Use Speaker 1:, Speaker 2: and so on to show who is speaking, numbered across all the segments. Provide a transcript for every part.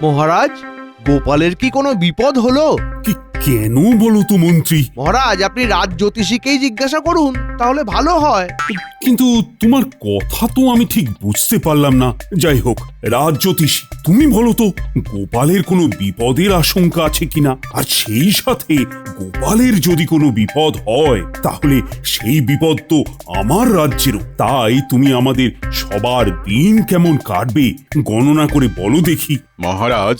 Speaker 1: মহারাজ, গোপালের কি কোনো বিপদ হলো?
Speaker 2: কেন বলো তো মন্ত্রী?
Speaker 1: মহারাজ, আপনি রাজ জ্যোতিষীকেই জিজ্ঞাসা করুন, তাহলে ভালো হয়।
Speaker 2: কিন্তু তোমার কথা তো আমি ঠিক বুঝতে পারলাম না। যাই হোক, রাজ জ্যোতিষী, তুমি বলো তো গোপালের কোনো বিপদের আশঙ্কা আছে কিনা? আর সেই সাথে গোপালের যদি কোনো বিপদ হয় তাহলে সেই বিপদ তো আমার রাজ্যেরও। তাই তুমি আমাদের সবার দিন কেমন কাটবে গণনা করে বলো দেখি।
Speaker 3: মহারাজ,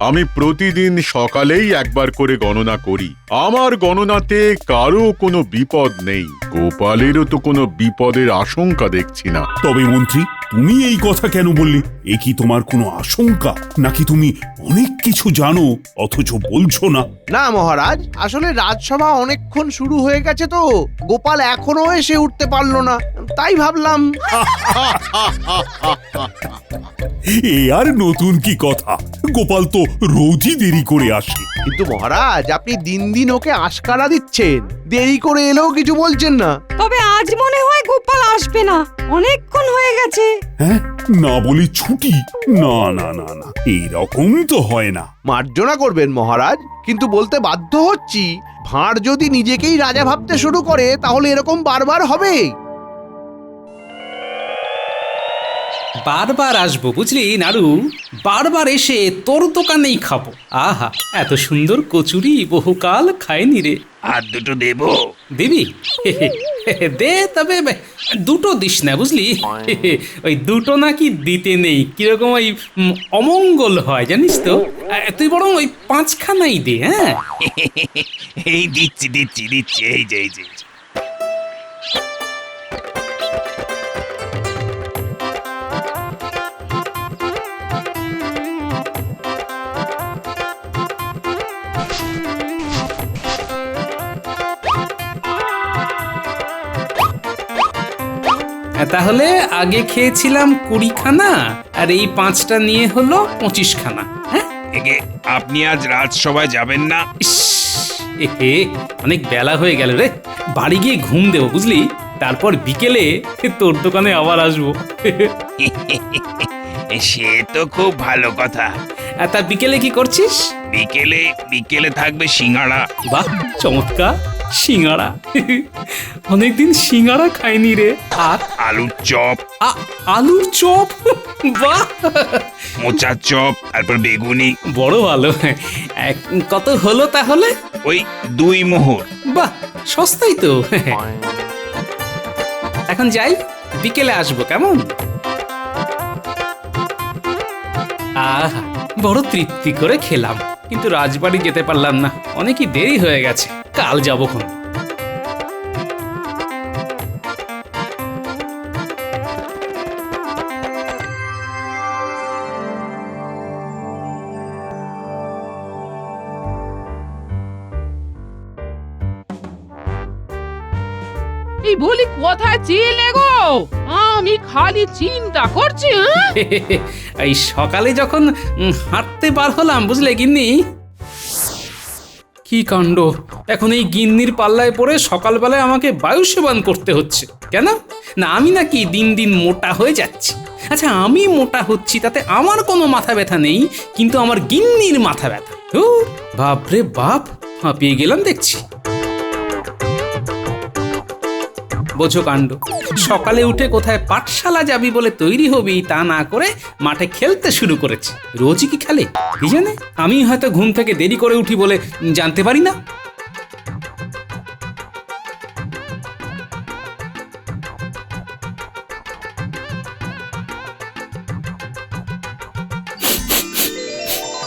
Speaker 3: আমি প্রতিদিন সকালেই একবার করে গণনা করি। আমার গণনাতে কারো কোনো বিপদ নেই। গোপালেরও তো কোনো বিপদের আশঙ্কা দেখছি না।
Speaker 2: তবে মন্ত্রী, তুমি এই কথা কেন বললে? এ কি তোমার কোনো আশঙ্কা, নাকি তুমি অনেক কিছু জানো অথচ বলছো না?
Speaker 1: না মহারাজ, আসলে রাজসভা অনেকক্ষণ শুরু হয়ে গেছে তো গোপাল এখনো এসে উঠতে পারলো না, তাই ভাবলাম।
Speaker 2: এ আর নতুন কি কথা? গোপাল তো রোজই দেরি করে আসে।
Speaker 1: কিন্তু মহারাজ, আপনি দিন দিন ওকে আশকারা দিচ্ছেন, দেরি করে এলেও কিছু বলছেন না।
Speaker 4: তবে আজ মনে হয় গোপাল আসবে না, অনেকক্ষণ হয়ে গেছে।
Speaker 2: হ্যাঁ, না বলে ছুটি? না না না না, এইরকম তো হয় না।
Speaker 1: মার্জনা করবেন মহারাজ, কিন্তু বলতে বাধ্য হচ্ছি, ভাঁড় যদি নিজেকেই রাজা ভাবতে শুরু করে তাহলে এরকম বারবার হবে।
Speaker 5: বারবার আসবো বুঝলি নাড়ু, বারবার এসে তোর দোকানেই খাবো। আহা, এত সুন্দর কচুরি বহুকাল খাইনি রে।
Speaker 6: আর দুটো দেবো?
Speaker 5: দিবি? দে, তবে দুটো দিস না বুঝলি। ওই দুটো নাকি দিতে নেই, কিরকম ওই অমঙ্গল হয় জানিস তো। তুই বরং ওই 5খানাই দে। হ্যাঁ,
Speaker 6: এই দিচ্ছি দিচ্ছি দিচ্ছি, এই যে এই যে।
Speaker 5: তাহলে আগে খেয়েছিলাম 20খানা, আর এই 5টা নিয়ে হলো 25খানা। হ্যাঁ,
Speaker 6: এগে আপনি আজ রাজসভায় যাবেন না?
Speaker 5: ইস, এহে, অনেক বেলা হয়ে গেল রে, বাড়ি গিয়ে ঘুম দেবো বুঝলি, তারপর বিকেলে তোর দোকানে আবার আসবো।
Speaker 6: সে তো খুব ভালো কথা।
Speaker 5: তা বিকেলে কি করছিস?
Speaker 6: বিকেলে বিকেলে থাকবে সিঙ্গাড়া।
Speaker 5: বাহ, চমৎকার, সিঙ্গাড়া। অনেকদিন সিঙ্গাড়া খাইনি রে। আর
Speaker 6: আলুর চপ,
Speaker 5: আলুর চপ, বাহ,
Speaker 6: মোচার চপ, তারপর বেগুনি।
Speaker 5: বড় ভালো। কত হলো তাহলে?
Speaker 6: ওই 2 মোহর।
Speaker 5: বাহ, সস্তাই তো। এখন যাই, বিকেলে আসবো কেমন? আহা, বড় তৃপ্তি করে খেলাম, কিন্তু রাজবাড়ি যেতে পারলাম না, অনেকই দেরি হয়ে গেছে, কাল যাবো খন।
Speaker 7: এই বলি, কোথায় ছিলে গো? আমি খালি চিন্তা করছি।
Speaker 5: এই সকালে যখন হাঁটতে বার হলাম বুঝলে গিন্নি। কি কাণ্ড, এখন এই গিন্নির পাল্লায় পড়ে সকালবেলায় আমাকে বায়ু সেবন করতে হচ্ছে। কেন না, আমি নাকি দিন দিন মোটা হয়ে যাচ্ছি। আচ্ছা, আমি মোটা হচ্ছি তাতে আমার কোনো মাথা ব্যথা নেই, কিন্তু আমার গিন্নির মাথা ব্যথা। বাপরে বাপ, হাঁপিয়ে গেলাম দেখছি। বোঝো কাণ্ড, সকালে উঠে কোথায় পাঠশালা যাবি বলে তৈরি হবি তা না করে মাঠে খেলতে শুরু করেছে। রোজই কি খেলে কি জানে, আমি হয়তো ঘুম থেকে দেরি করে উঠি বলে জানতে পারি না।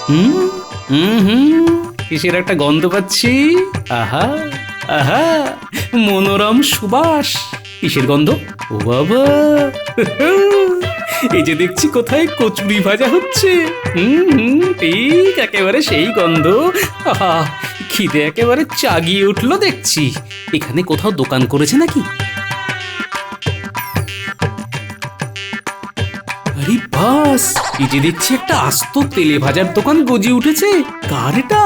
Speaker 5: হুম হুম হুম, কিসের একটা গন্ধ পাচ্ছি। আহা আহা, মনোরম সুবাস। কিসের গন্ধ? ও বাবা, এই যে দেখছি কোথায় কচুরি ভাজা হচ্ছে। ঠিক একেবারে সেই গন্ধ। আহা, খিদে একেবারে চাগিয়ে উঠলো দেখছি। এখানে কোথাও দোকান করেছে নাকি? আরে বাস, এই যে দেখছি একটা আস্ত তেলে ভাজার দোকান গজে উঠেছে। কার এটা?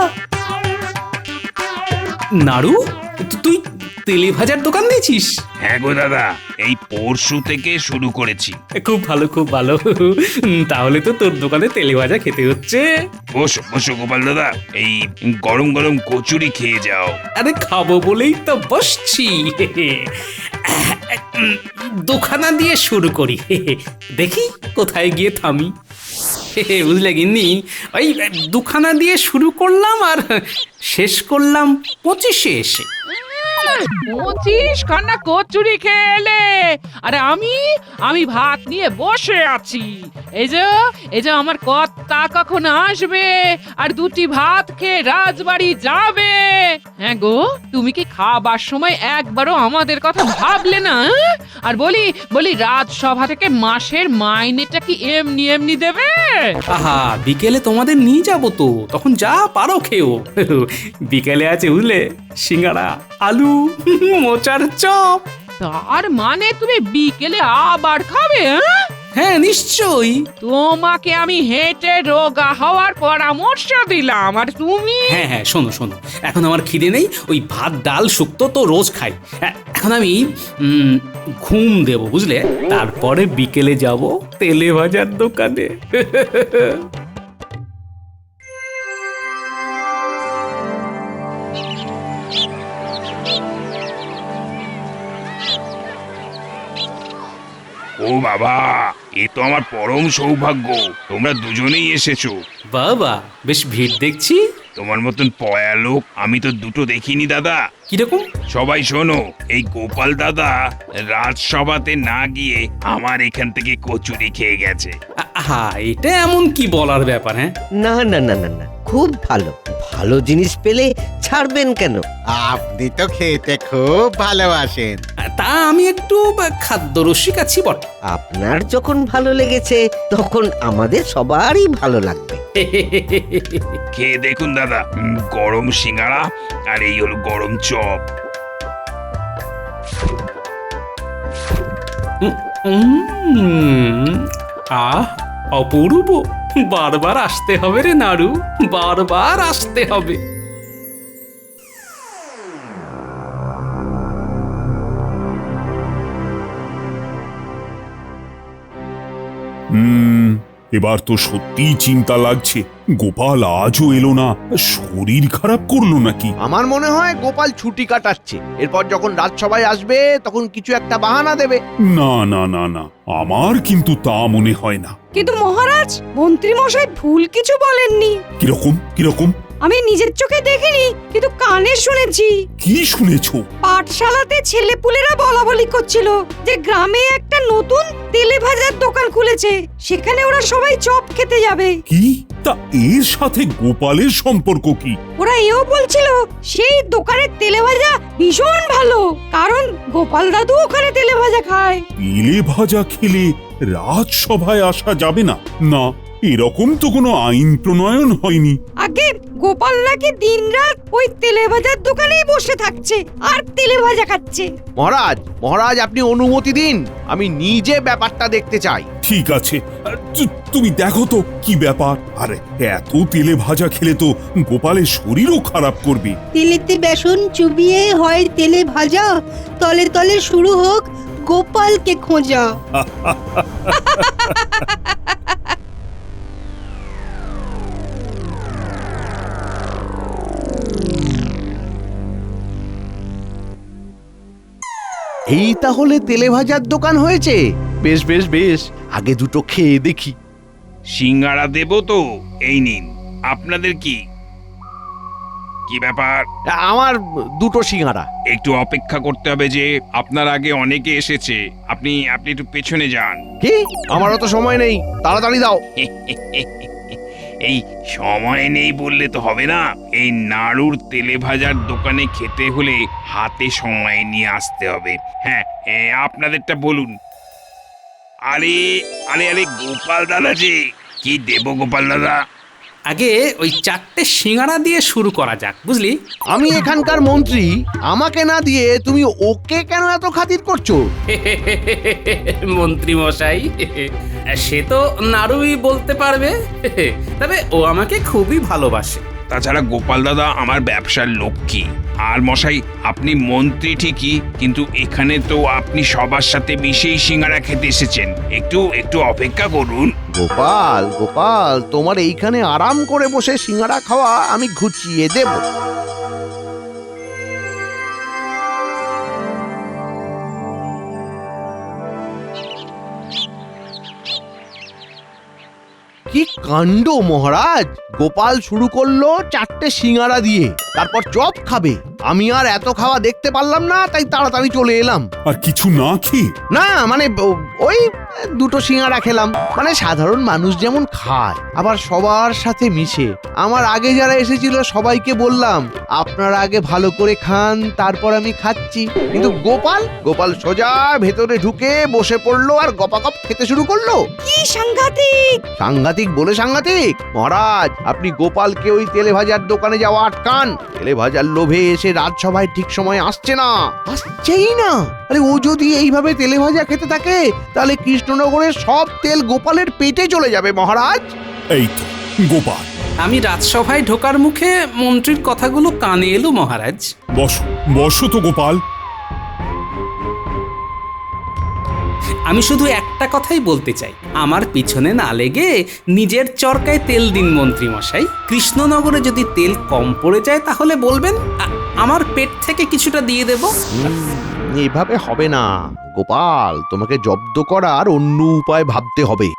Speaker 5: নাড়ু, তুই তেলে ভাজার দোকান দিয়েছিস?
Speaker 6: হ্যাঁ গো দাদা, এই পরশু থেকে শুরু করেছি।
Speaker 5: খুব ভালো, খুব ভালো। তাহলে তো তোর দোকানে তেলে ভাজা খেতে হচ্ছে।
Speaker 6: বসো বসো গোপাল দাদা, এই গরম গরম কচুরি খেয়ে যাও।
Speaker 5: আরে খাবো বলেই তো বসছি। দোকানা দিয়ে শুরু করি, দেখি কোথায় গিয়ে থামি। বুঝলে গিন্নি, ওই দুখানা দিয়ে শুরু করলাম আর শেষ করলাম 25-এ এসে।
Speaker 7: 25 খানা কচুরি খেলে, আরে আমি ভাত নিয়ে বসে আছি। এই যে আমার কর্তা কখন আসবে আর দুটি ভাত খেয়ে রাজবাড়ি যাবে। হ্যাঁ গো, তুমি কি খাবার সময় একবারও আমাদের কথা ভাবলে না? আর বলি রাজসভা থেকে মাসের মাইনেটা কি এমনি এমনি দেবে?
Speaker 5: আহা, বিকেলে তোমাদের নিয়ে যাবো তো, তখন যা পারো খেও। বিকেলে আছে বুঝলে, সিঙ্গাড়া, আলু, মোচার চপ।
Speaker 7: তার মানে তুমি বিকেলে আবার খাবে?
Speaker 5: হ্যাঁ নিশ্চয়ই।
Speaker 7: তোমাকে আমি হেঁটে রোগা হওয়ার পরামর্শ দিলাম, আর তুমি?
Speaker 5: হ্যাঁ শোনো শোনো, এখন আমার খিদে নেই। ওই ভাত ডাল শুক্তো তো রোজ খাই। এখন আমি ঘুম দেব বুঝলে, তারপরে বিকেলে যাব তেলে ভাজার দোকানে।
Speaker 6: ও বাবা, এ তো আমার পরম সৌভাগ্য, তোমরা দুজনেই এসেছো।
Speaker 5: বাবা, বেশ ভিড় দেখছি।
Speaker 6: তোমার মতন পয়া লোক আমি তো দুটো দেখিনি দাদা।
Speaker 5: কিরকম?
Speaker 6: সবাই শোনো, এই গোপাল দাদা রাজসভাতে না গিয়ে আমার এখান থেকে কচুরি খেয়ে গেছে।
Speaker 5: আহা, এটা এমন কি বলার ব্যাপার? হ্যাঁ
Speaker 8: না না না না না, খুব ভালো। ভালো জিনিস পেলে ছাড়বেন কেন?
Speaker 9: আপনি তো খেতে খুব ভালোবাসেন।
Speaker 5: তা আমি একটু খাদ্য রসিক আছি বটে।
Speaker 8: আপনার যখন ভালো লেগেছে তখন আমাদের সবারই ভালো লাগবে।
Speaker 6: খেয়ে দেখুন দাদা, গরম সিঙ্গাড়া আর এই হলো গরম চপ।
Speaker 5: আহ, অপূর্ব। বারবার আসতে হবে রে নাড়ু, বারবার আসতে হবে।
Speaker 2: এবার তো সত্যিই চিন্তা লাগছে, গোপাল আজও এলো না। শরীর খারাপ করলো নাকি?
Speaker 1: আমার মনে হয় গোপাল ছুটি কাটাচ্ছে, এরপর যখন রাজসভায় আসবে তখন কিছু একটা বাহানা দেবে।
Speaker 2: না না না না, আমার কিন্তু তা মনে হয় না।
Speaker 4: কিন্তু মহারাজ, মন্ত্রী মশাই ভুল কিছু বলেননি।
Speaker 2: কিরকম কিরকম?
Speaker 4: আমি নিজের চোখে দেখিনি, কিন্তু কানে শুনেছি।
Speaker 2: কি শুনেছো?
Speaker 4: পাঠশালাতে ছেলেপুলেরা বলা বলি করছিল যে গ্রামে একটা নতুন তেলে ভাজার দোকান খুলেছে, সেখানে ওরা সবাই চপ খেতে যাবে।
Speaker 2: কি? তা এর সাথে গোপালের সম্পর্ক কি?
Speaker 4: ওরা এও বলছিল সেই দোকানের তেলে ভাজা ভীষণ ভালো, কারণ গোপাল দাদু ওখানে তেলে ভাজা খায়।
Speaker 2: তেলে ভাজা খেলে রাজসভায় আসা যাবে না? না, এরকম তো কোনো আইন প্রণয়ন হয়নি।
Speaker 4: আগে গোপাল নাকি দিনরাত ওই তেলে ভাজার দোকানেই বসে থাকছে আর তেলে ভাজা খাচ্ছে।
Speaker 1: মহারাজ আপনি অনুমতি দিন, আমি নিজে ব্যাপারটা দেখতে চাই।
Speaker 2: ঠিক আছে, তুমি দেখো তো কি ব্যাপার। আরে এত তেলে ভাজা খেলে তো গোপালের শরীরও খারাপ করবে।
Speaker 10: তেলেতে বেসন চুবিয়ে হয় তেলে ভাজা, তলে তলে শুরু হোক গোপালকে খোঁজা।
Speaker 1: এই তাহলে তেলে ভাজার দোকান হয়েছে। বেশ বেশ বেশ, আগে দুটো খেয়ে দেখি।
Speaker 6: সিঙ্গাড়া দেবো তো, এই নিন। আপনাদের কি কি ব্যাপার?
Speaker 1: আমার দুটো সিঙ্গাড়া।
Speaker 6: একটু অপেক্ষা করতে হবে যে, আপনার আগে অনেকে এসেছে। আপনি একটু পেছনে যান।
Speaker 1: কি? আমারও তো সময় নেই, তাড়াতাড়ি দাও।
Speaker 6: এই সময় নেই বললে তো হবে না। এই নাড়ুর তেলে ভাজার দোকানে খেতে হলে হাতে সময় নিয়ে আসতে হবে। হ্যাঁ, আপনাদেরটা বলুন। আরে আরে আরে গোপাল দাদা যে, কি দেবো গোপাল দাদা?
Speaker 5: আগে ওই 4টে সিঙ্গাড়া দিয়ে শুরু করা যাক, বুঝলি?
Speaker 1: আমি এখানকার মন্ত্রী, আমাকে না দিয়ে তুমি ওকে কেন এত খাতির করছো?
Speaker 5: মন্ত্রী মশাই, সে তো নাড়ুই বলতে পারবে। তবে ও আমাকে খুবই ভালোবাসে,
Speaker 6: তাছাড়া গোপাল দাদা আমার ব্যবসার লক্ষ্মী। আর মশাই, আপনি মন্ত্রী ঠিকই, কিন্তু এখানে তো আপনি সবার সাথে মিশেই সিঙ্গারা খেতে এসেছেন। একটু একটু অপেক্ষা করুন।
Speaker 1: গোপাল গোপাল, তোমার এইখানে আরাম করে বসে সিঙ্গারা খাওয়া আমি ঘুচিয়ে দেব। কি কাণ্ড মহারাজ! গোপাল শুরু করলো 4টে সিঙ্গারা দিয়ে, তারপর চপ খাবে। আমি আর এত খাওয়া দেখতে পারলাম না, তাই তাড়াতাড়ি চলে এলাম।
Speaker 2: আর কিছু না খেয়ে?
Speaker 1: না মানে ওই 2টো সিঙ্গারা খেলাম, মানে সাধারণ মানুষ যেমন খায়, আবার সবার সাথে মিশে। আমার আগে যারা এসেছিল সবাইকে বললাম আপনারা আগে ভালো করে খান, তারপর আমি খাচ্ছি। কিন্তু গোপাল সোজা ভেতরে ঢুকে বসে পড়লো আর গপাগপ খেতে শুরু করলো।
Speaker 4: কি সাংঘাতিক!
Speaker 1: সাংঘাতিক বলে সাংঘাতিক? মহারাজ, আপনি গোপালকে ওই তেলে ভাজার দোকানে যাওয়া আটকান। তেলে ভাজার লোভে এসে রাজসভায় ঠিক সময় আসছেই না। আরে ও যদি এইভাবে তেলে ভাজা খেতে থাকে, তাহলে কৃষ্ণনগরের সব তেল গোপালের পেটে চলে যাবে মহারাজ।
Speaker 2: এই তো গোপাল।
Speaker 5: আমি রাজসভায় ঢোকার মুখে মন্ত্রীর কথাগুলো কানে এলো মহারাজ।
Speaker 2: বসো তো গোপাল।
Speaker 5: আমি শুধু একটা কথাই বলতে চাই, আমার পিছনে না লেগে নিজের চরকায় তেল দিন মন্ত্রী মশাই। কৃষ্ণনগরে যদি তেল কম পড়ে যায় তাহলে বলবেন, আমার পেট থেকে কিছুটা দিয়ে দেব।
Speaker 1: এভাবে হবে না গোপাল, তোমাকে জব্দ করার অন্য উপায় ভাবতে হবে।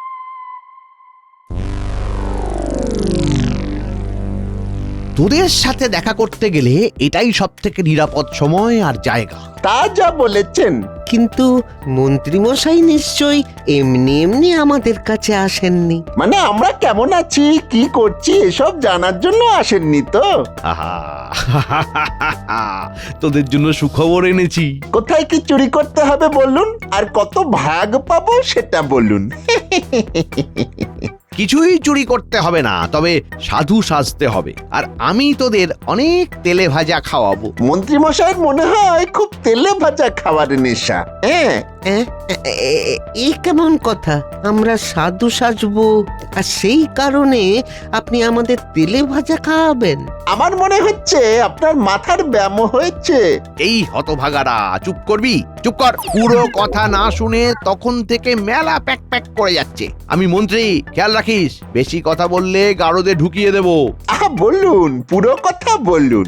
Speaker 1: তোদের সাথে দেখা করতে গেলে এটাই সবথেকে নিরাপদ সময় আর জায়গা।
Speaker 11: তা যা বলেছেন।
Speaker 8: কিন্তু মন্ত্রীমশাই নিশ্চয়ই এমনি এমনি আমাদের কাছে আসেননি।
Speaker 11: মানে আমরা কেমন আছি, কি করছি এসব জানার জন্য আসেননি তো?
Speaker 1: আহা, তোদের জন্য সুখবর এনেছি।
Speaker 11: কোথায় কি চুরি করতে হবে বলুন, আর কত ভাগ পাবো সেটা বলুন।
Speaker 1: কিছুই চুরি করতে হবে না, তবে সাধু সাজতে হবে। আর আমি তোদের অনেক তেলে ভাজা খাওয়াবো।
Speaker 11: মন্ত্রী মশাইয়ের মনে হয় খুব তেলে ভাজা খাবার নেশা। হ্যাঁ,
Speaker 8: এই কেমন কথা? আমরা সাধু সাজবো আর সেই কারণে আপনি আমাদের তেলে ভাজা খাওয়াবেন?
Speaker 11: আমার মনে হচ্ছে আপনার মাথার ব্যায়াম হয়েছে।
Speaker 1: এই হতভাগারা, চুপ করবি? চুপ কর। পুরো কথা না শুনে তখন থেকে মেলা প্যাক প্যাক করে যাচ্ছে। আমি মন্ত্রী, খেয়াল রাখিস, বেশি কথা বললে গারদে ঢুকিয়ে দেব।
Speaker 11: বলুন, পুরো কথা বলুন।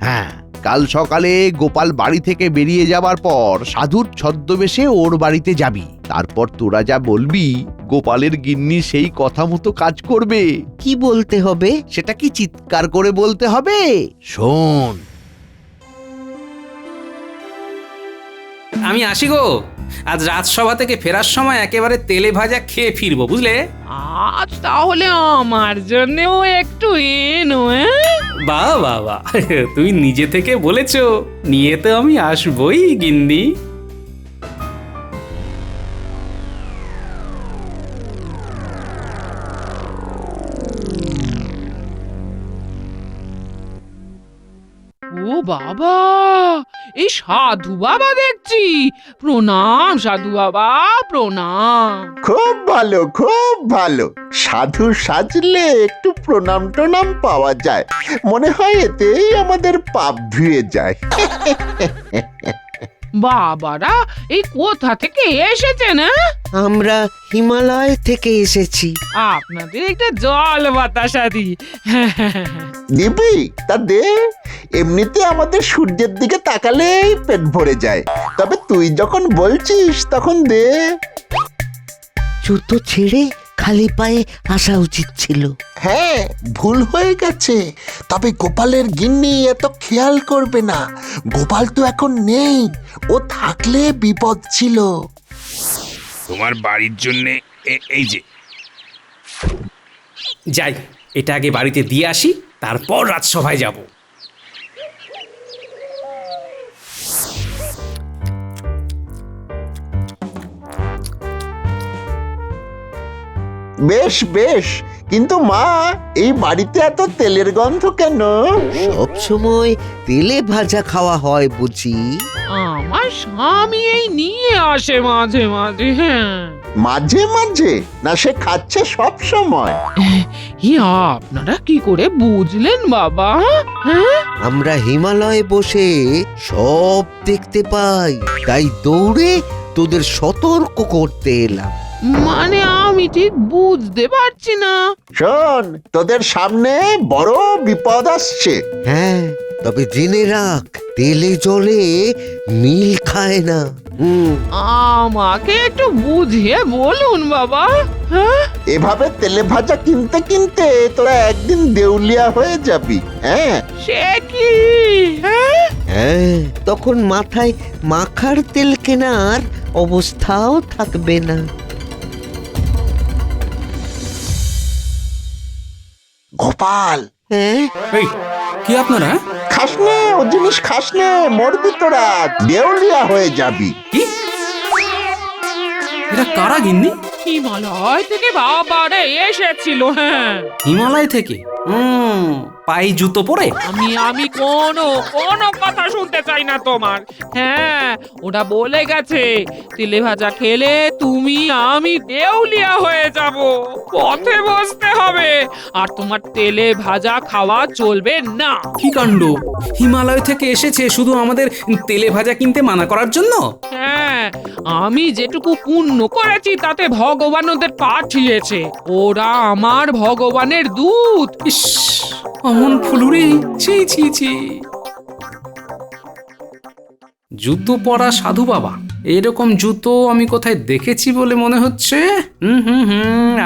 Speaker 1: হ্যাঁ, কাল সকালে গোপাল বাড়ি থেকে বেরিয়ে যাবার পর সাধুর ছদ্মবেশে ওর বাড়িতে যাবি। তারপর তোরা যা বলবি গোপালের গিন্নি সেই কথা মতো কাজ করবে।
Speaker 8: কি বলতে হবে?
Speaker 1: সেটা কি চিৎকার করে বলতে হবে? শোন।
Speaker 5: আমি আসি গো। আজ রাজসভা থেকে ফেরার সময় একেবারে তেলে ভাজা খেয়ে ফিরবো, বুঝলে?
Speaker 7: আজ তাহলে আমার জন্যও একটু এনো।
Speaker 5: বাহ, তুই নিজে থেকে বলেছো, নিয়ে তো আমি আসবই গিন্নি।
Speaker 7: ও বাবা, এই সাধু বাবা দেখছি। প্রণাম সাধু বাবা, প্রণাম।
Speaker 11: খুব ভালো, খুব ভালো। সাধু সাজলে একটু প্রণাম টনাম পাওয়া যায়, মনে হয় এতেই আমাদের পাপ ধুয়ে যায়।
Speaker 7: বাবারা এই কোথা থেকে এসেছেন?
Speaker 8: আমরা হিমালয় থেকে এসেছি।
Speaker 7: আপনাদের একটা জল বাতাসা দি।
Speaker 11: দিবি? তা দে। এমনিতে আমাদের সূর্যের দিকে তাকালেই পেট ভরে যায়, তবে তুই যখন বলছিস তখন দে।
Speaker 8: জুতো ছেড়ে খালি পায়ে আসা উচিত ছিল।
Speaker 11: হ্যাঁ, ভুল হয়ে গেছে। তবে গোপালের গিন্নি এত খেয়াল করবে না। গোপাল তো এখন নেই, ও থাকলে বিপদ ছিল।
Speaker 6: তোমার বাড়ির জন্য এই যে।
Speaker 5: যাই, এটা আগে বাড়িতে দিয়ে আসি, তারপর রাজসভায় যাব।
Speaker 11: বেশ বেশ, কিন্তু মা, এই বাড়িতে এত তেলের গন্ধ কেন?
Speaker 8: সব সময় তেলে ভাজা খাওয়া হয় বুঝি?
Speaker 7: আমার স্বামী এই নিয়ে আসে মাঝে মাঝে। হ্যাঁ,
Speaker 11: মাঝে মাঝে না সে খাচ্ছে সব সময়?
Speaker 7: আপনারা কি করে বুঝলেন বাবা? হ্যাঁ,
Speaker 8: আমরা হিমালয়ে বসে সব দেখতে পাই, তাই দৌড়ে তোদের সতর্ক করতে এলাম।
Speaker 7: মানে আমি ঠিক বুঝতে পারছি না।
Speaker 11: শোন, তোদের সামনে বড় বিপদ আসছে।
Speaker 8: হ্যাঁ, তবে জেনে রাখ, তেলে জলে মিল খায় না।
Speaker 7: আমাকে একটু বুঝিয়ে বলুন বাবা। হ্যাঁ,
Speaker 11: এভাবে তেলে ভাজা কিনতে কিনতে তোরা একদিন দেউলিয়া হয়ে যাবি। হ্যাঁ,
Speaker 7: সে কি? হ্যাঁ,
Speaker 8: হ্যাঁ, তখন মাথায় মাখার তেল কেনার অবস্থাও থাকবে না।
Speaker 11: গোপাল,
Speaker 8: হ্যাঁ,
Speaker 5: এই কি আপনারা?
Speaker 11: খাস নে ও জিনিস, খাস নে, মরবি তোরা, দেউলিয়া হয়ে যাবি।
Speaker 5: কি এটা কারা গিন্নি?
Speaker 7: হিমালয় থেকে বাবারে এসেছিল। হ্যাঁ,
Speaker 5: হিমালয় থেকে? পায়ে জুতো পরে?
Speaker 7: আমি কোনো কথা শুনতে চাই না তোমার। হ্যাঁ, ওরা বলে গেছে তেলে ভাজা খেলে তুমি আমি দেউলিয়া হয়ে যাব, পথে বসতে হবে, আর তোমার তেলে ভাজা খাওয়া চলবে না।
Speaker 5: কি কাণ্ড! হিমালয় থেকে এসেছে শুধু আমাদের তেলে ভাজা কিনতে মানা করার জন্য?
Speaker 7: হ্যাঁ, আমি যেটুকু পুণ্য করেছি তাতে ভগবান ওদের পাঠিয়েছে। ওরা আমার ভগবানের দূত।
Speaker 5: ইস, অমন ফুলুরি! ছি ছি ছি! জুতো পরা সাধু বাবা, এরকম জুতো আমি কোথায় দেখেছি বলে মনে হচ্ছে।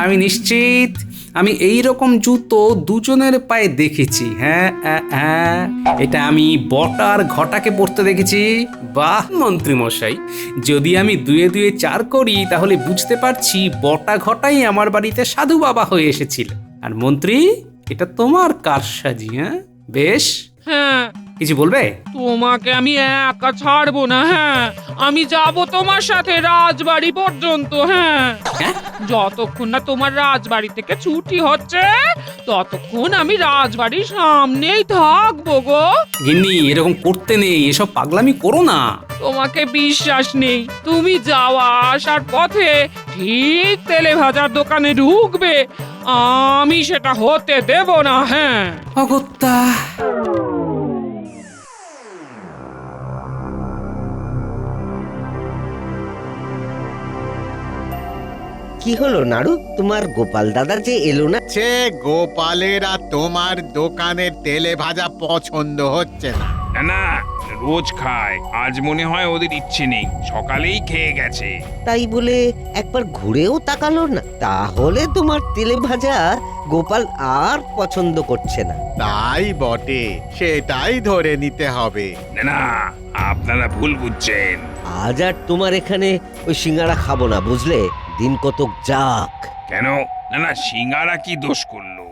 Speaker 5: আমি নিশ্চিত আমি এই রকম জুতো দুজনের পায়ে দেখেছি। হ্যাঁ হ্যাঁ, এটা আমি বটার ঘটাকে পরতে দেখেছি। বাহ মন্ত্রী মশাই, যদি আমি দুয়ে দুয়ে চার করি তাহলে বুঝতে পারছি বটা ঘটাই আমার বাড়িতে সাধু বাবা হয়ে এসেছিল। আর মন্ত্রী, এটা তোমার কারসাজি। হ্যাঁ, বেশ।
Speaker 7: হ্যাঁ,
Speaker 5: কিছু বলবে?
Speaker 7: তোমাকে আমি একা ছাড়বো না। হ্যাঁ, আমি যাব তোমার সাথে রাজবাড়ি পর্যন্ত। হ্যাঁ, যতক্ষণ না তোমার রাজবাড়ি থেকে ছুটি হচ্ছে ততক্ষণ আমি রাজবাড়ির সামনেই থাকবো গো।
Speaker 5: গিন্নি, এরকম করতে নেই, এসব পাগলামি করো না।
Speaker 7: তোমাকে বিশ্বাস নেই? তুমি যাওয়া আসার পথে ঠিক তেলে ভাজার দোকানে ঢুকবে, আমি সেটা হতে দেব না। হ্যাঁ,
Speaker 5: অগত্যা!
Speaker 8: কি হলো নাড়ু, তোমার গোপাল দাদা যে এলো না?
Speaker 9: সে গোপালের আর তোমার দোকানের তেলে ভাজা পছন্দ হচ্ছে না।
Speaker 6: না না, রোজ খায়, আজ মনে হয় ওদের ইচ্ছে নেই, সকালেই খেয়ে গেছে।
Speaker 8: তাই বলে একবার ঘুরেও তাকালো না? তাহলে তোমার তেলে ভাজা গোপাল আর পছন্দ করছে না।
Speaker 9: তাই বটে, সেটাই ধরে নিতে হবে।
Speaker 6: না না, আপনারা ভুল বুঝছেন।
Speaker 8: আজ আর তোমার এখানে ওই সিঙ্গারা খাবো না, বুঝলে? দিন কতক যাক।
Speaker 6: কেন? না না, সিঙ্গারা কি দোষ করলো?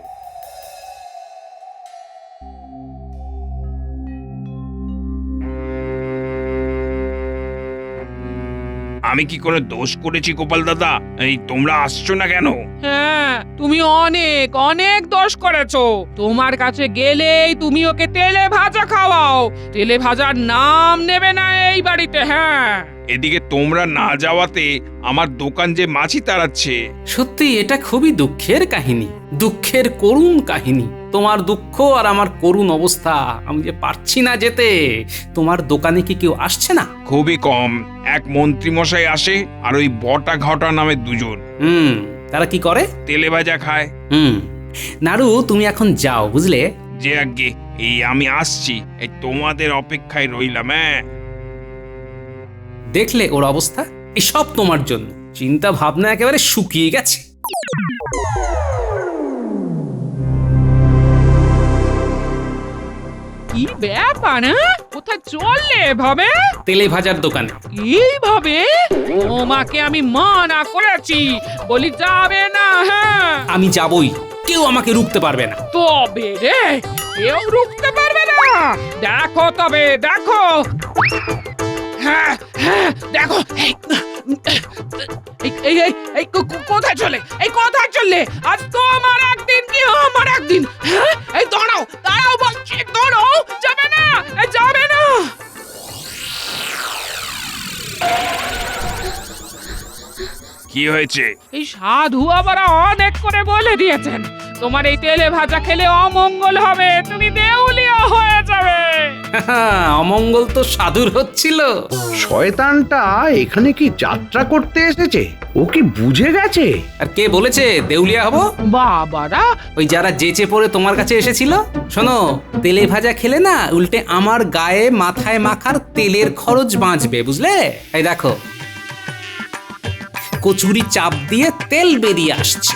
Speaker 6: আমি কি কোনো দোষ করেছি গোপাল দাদা? এই তোমরা আসছো না কেন?
Speaker 7: হ্যাঁ, তুমি অনেক অনেক দোষ করেছো। তোমার কাছে গেলেই তুমি ওকে তেলে ভাজা খাওয়াও, তেলে ভাজার নাম নেবে না এই বাড়িতে। হ্যাঁ,
Speaker 6: এদিকে তোমরা না যাওয়াতে আমার দোকান যে মাছি তাড়াচ্ছে।
Speaker 5: সত্যি এটা খুবই দুঃখের কাহিনী, দুঃখের করুণ কাহিনী। তোমার দুঃখ আর আমার করুণ অবস্থা, আমি যে পারছি না যেতে। তোমার দোকানে কি কেউ আসছে না?
Speaker 6: খুবই কম, এক মন্ত্রী মশাই আসে আর ওই বটা ঘটা নামে দুজন।
Speaker 5: তারা কি করে?
Speaker 6: তেলে ভাজা খায়।
Speaker 5: নাড়ু, তুমি এখন যাও, বুঝলে?
Speaker 6: যে আগে এই আমি আসছি, এই তোমাদের অপেক্ষায় রইলাম। হ্যাঁ,
Speaker 5: দেখলে ওর অবস্থা? এই সব তোমার জন্য। চিন্তা ভাবনা একেবারে শুকিয়ে গেছে।
Speaker 7: কি ব্যাপার? কোথায় চললে এভাবে?
Speaker 5: তেলে ভাজার দোকানে।
Speaker 7: এইভাবে? তোমাকে আমি মানা করেছি, বলি যাবে না। হ্যাঁ,
Speaker 5: আমি যাবই, কেউ আমাকে রুখতে পারবে না।
Speaker 7: তবে রে, কেউ রুখতে পারবে না? দেখো তবে, দেখো। হ্যাঁ হ্যাঁ, দেখো। কোথায় চলে? এই কোথায় চললে? আজ তোমার একদিন কি আমার একদিন? হ্যাঁ, এই দাঁড়াও দাঁড়াও বলছি, দাঁড়াও। যাবে না, যাবে না।
Speaker 6: কি হয়েছে?
Speaker 7: এই সাধু আবার অনেক করে বলে দিয়েছেন তোমার এই তেলে ভাজা খেলে অমঙ্গল হবে, তুমি দেউলিয়া হয়ে যাবে।
Speaker 5: অমঙ্গল তো সাধুর হচ্ছিল।
Speaker 1: শয়তানটা এখানে কি যাত্রা করতে এসেছে? ও কি বুঝে গেছে?
Speaker 5: আর কে বলেছে দেউলিয়া হব?
Speaker 7: বাবারা,
Speaker 5: ওই যারা যেচে পড়ে তোমার কাছে এসেছিল। শোনো, তেলে ভাজা খেলে না উল্টে আমার গায়ে মাথায় মাখার তেলের খরচ বাঁচবে, বুঝলে? এই দেখো, কচুরি চাপ দিয়ে তেল বেরিয়ে আসছে।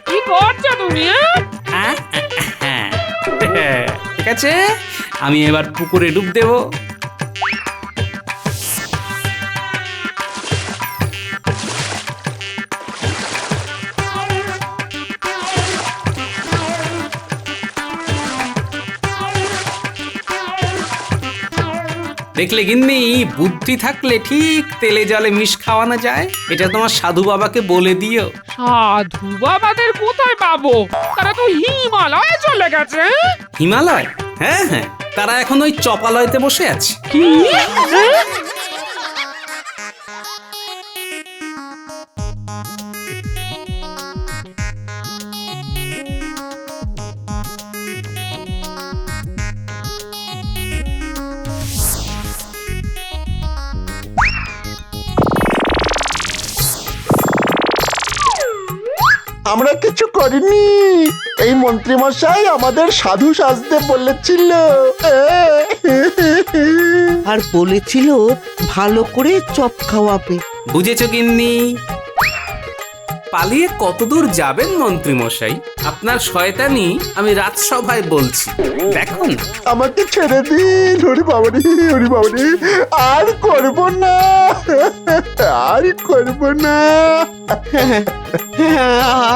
Speaker 7: কি করছো তুমি?
Speaker 5: ঠিক আছে, আমি এবার পুকুরে ডুব দেব। দেখলে গিন্নি, বুদ্ধি থাকলে ঠিক তেলে জলে মিশ খাওয়ানো যায়। এটা তোমার সাধু বাবাকে বলে দিও।
Speaker 7: সাধু বাবাদের কোথায় পাবো? তারা তো হিমালয়ে চলে গেছে।
Speaker 5: হিমালয়? হ্যাঁ হ্যাঁ, তারা এখন ওই চপালয়তে বসে আছে।
Speaker 7: কি?
Speaker 11: আমরা কিছু করিনি, এই মন্ত্রীমশাই আমাদের সাধু সাজতে বলেছিল।
Speaker 8: আর বলেছিল ভালো করে চপ খাওয়াবে।
Speaker 5: বুঝেছো গিন্নি? পালিয়ে কতদূর যাবেন মন্ত্রী মশাই? আপনার শয়তানি আমি রাজসভায় বলছি, দেখুন।
Speaker 11: আমাকে ছেড়ে দিন, হরি বাবারি, হরি বাবারি, আর করব না, আর করব না,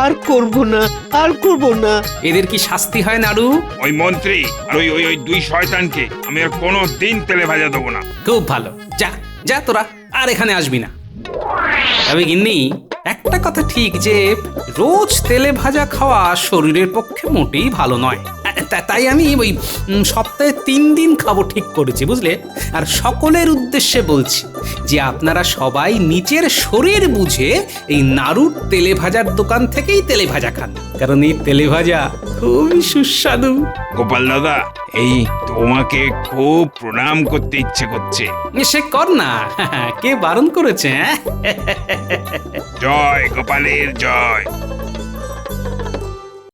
Speaker 8: আর করব না, আর করব না।
Speaker 5: এদের কি শাস্তি হয় নাড়ু?
Speaker 6: ওই মন্ত্রী আর ওই ওই ওই দুই শয়তানকে আমি আর কোনো দিন তেলে ভাজা দেবো না।
Speaker 5: খুব ভালো, যা যা তোরা আর এখানে আসবি না। তবে গিন্নি, একটা কথা ঠিক যে রোজ তেলে ভাজা খাওয়া শরীরের পক্ষে মোটেই ভালো নয়। তাই আমি ওই সপ্তাহে 3 দিন খাবো ঠিক করেছি, বুঝলে? আর সকলের উদ্দেশ্যে বলছি যে আপনারা সবাই নিজের শরীর বুঝে এই নাড়ুর তেলে ভাজার দোকান থেকেই তেলে ভাজা খান, কারণ এই তেলে ভাজা খুবই সুস্বাদু।
Speaker 6: গোপাল দাদা, এই তোমাকে খুব প্রণাম করতে ইচ্ছে করছে।
Speaker 5: সে কর না, কে বারণ করেছে?
Speaker 6: জয় গোপালের জয়।